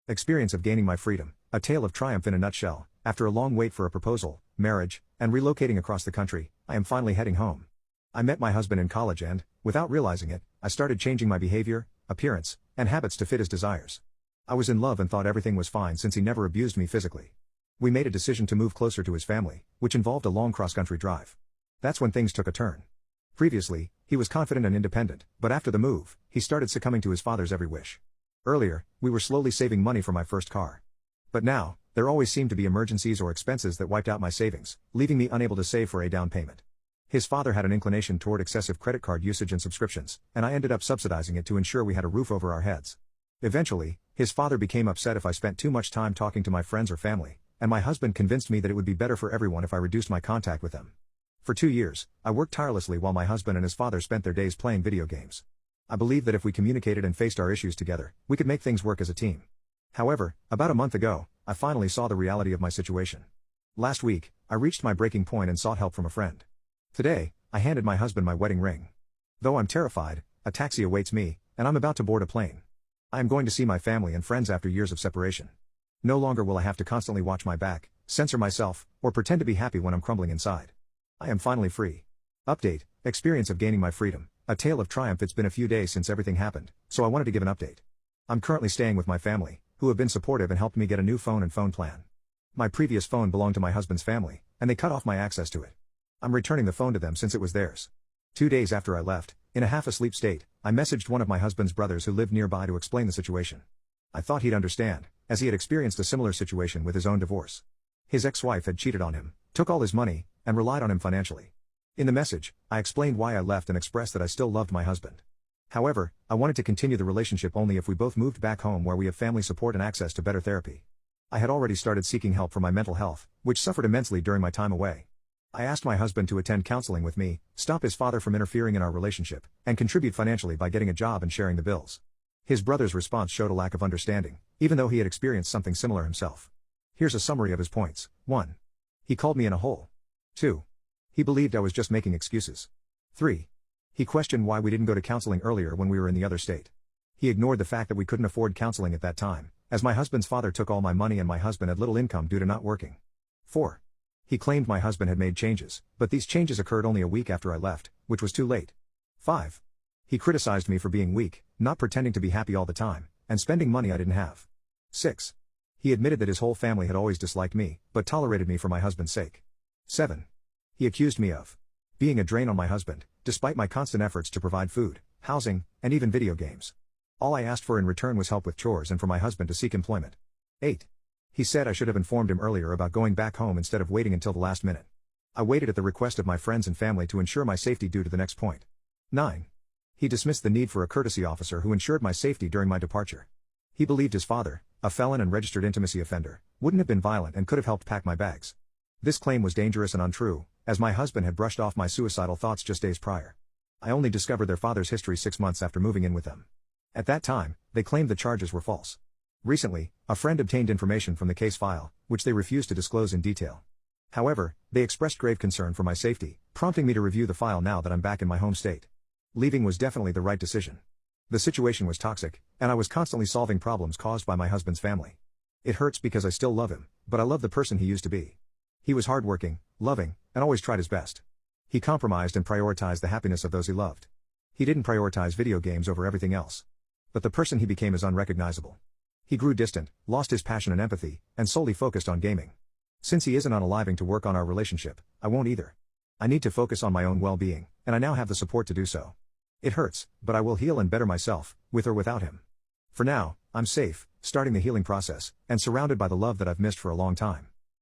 Experience of gaining my freedom, a tale of triumph in a nutshell. After a long wait for a proposal, marriage, and relocating across the country, I am finally heading home. I met my husband in college and, without realizing it, I started changing my behavior, appearance, and habits to fit his desires. I was in love and thought everything was fine since he never abused me physically. We made a decision to move closer to his family, which involved a long cross-country drive. That's when things took a turn. Previously, he was confident and independent, but after the move, he started succumbing to his father's every wish. Earlier, we were slowly saving money for my first car. But now, there always seemed to be emergencies or expenses that wiped out my savings, leaving me unable to save for a down payment. His father had an inclination toward excessive credit card usage and subscriptions, and I ended up subsidizing it to ensure we had a roof over our heads. Eventually, his father became upset if I spent too much time talking to my friends or family, and my husband convinced me that it would be better for everyone if I reduced my contact with them. For 2 years, I worked tirelessly while my husband and his father spent their days playing video games. I believed that if we communicated and faced our issues together, we could make things work as a team. However, about a month ago, I finally saw the reality of my situation. Last week, I reached my breaking point and sought help from a friend. Today, I handed my husband my wedding ring. Though I'm terrified, a taxi awaits me, and I'm about to board a plane. I am going to see my family and friends after years of separation. No longer will I have to constantly watch my back, censor myself, or pretend to be happy when I'm crumbling inside. I am finally free. Update, experience of gaining my freedom, a tale of triumph. It's been a few days since everything happened, so I wanted to give an update. I'm currently staying with my family, who have been supportive and helped me get a new phone and phone plan. My previous phone belonged to my husband's family, and they cut off my access to it. I'm returning the phone to them since it was theirs. 2 days after I left, in a half-asleep state, I messaged one of my husband's brothers who lived nearby to explain the situation. I thought he'd understand, as he had experienced a similar situation with his own divorce. His ex-wife had cheated on him, took all his money, and relied on him financially. In the message, I explained why I left and expressed that I still loved my husband. However, I wanted to continue the relationship only if we both moved back home where we have family support and access to better therapy. I had already started seeking help for my mental health, which suffered immensely during my time away. I asked my husband to attend counseling with me, stop his father from interfering in our relationship, and contribute financially by getting a job and sharing the bills. His brother's response showed a lack of understanding, even though he had experienced something similar himself. Here's a summary of his points. 1. He called me in a hole. 2. He believed I was just making excuses. 3. He questioned why we didn't go to counseling earlier when we were in the other state. He ignored the fact that we couldn't afford counseling at that time, as my husband's father took all my money and my husband had little income due to not working. 4. He claimed my husband had made changes, but these changes occurred only a week after I left, which was too late. 5. He criticized me for being weak, not pretending to be happy all the time, and spending money I didn't have. 6. He admitted that his whole family had always disliked me, but tolerated me for my husband's sake. 7. He accused me of being a drain on my husband, despite my constant efforts to provide food, housing, and even video games. All I asked for in return was help with chores and for my husband to seek employment. 8. He said I should have informed him earlier about going back home instead of waiting until the last minute. I waited at the request of my friends and family to ensure my safety due to the next point. 9. He dismissed the need for a courtesy officer who ensured my safety during my departure. He believed his father, a felon and registered intimacy offender, wouldn't have been violent and could have helped pack my bags. This claim was dangerous and untrue, as my husband had brushed off my suicidal thoughts just days prior. I only discovered their father's history 6 months after moving in with them. At that time, they claimed the charges were false. Recently, a friend obtained information from the case file, which they refused to disclose in detail. However, they expressed grave concern for my safety, prompting me to review the file now that I'm back in my home state. Leaving was definitely the right decision. The situation was toxic, and I was constantly solving problems caused by my husband's family. It hurts because I still love him, but I love the person he used to be. He was hardworking, loving, and always tried his best. He compromised and prioritized the happiness of those he loved. He didn't prioritize video games over everything else. But the person he became is unrecognizable. He grew distant, lost his passion and empathy, and solely focused on gaming. Since he isn't unaliving to work on our relationship, I won't either. I need to focus on my own well-being, and I now have the support to do so. It hurts, but I will heal and better myself, with or without him. For now, I'm safe, starting the healing process, and surrounded by the love that I've missed for a long time.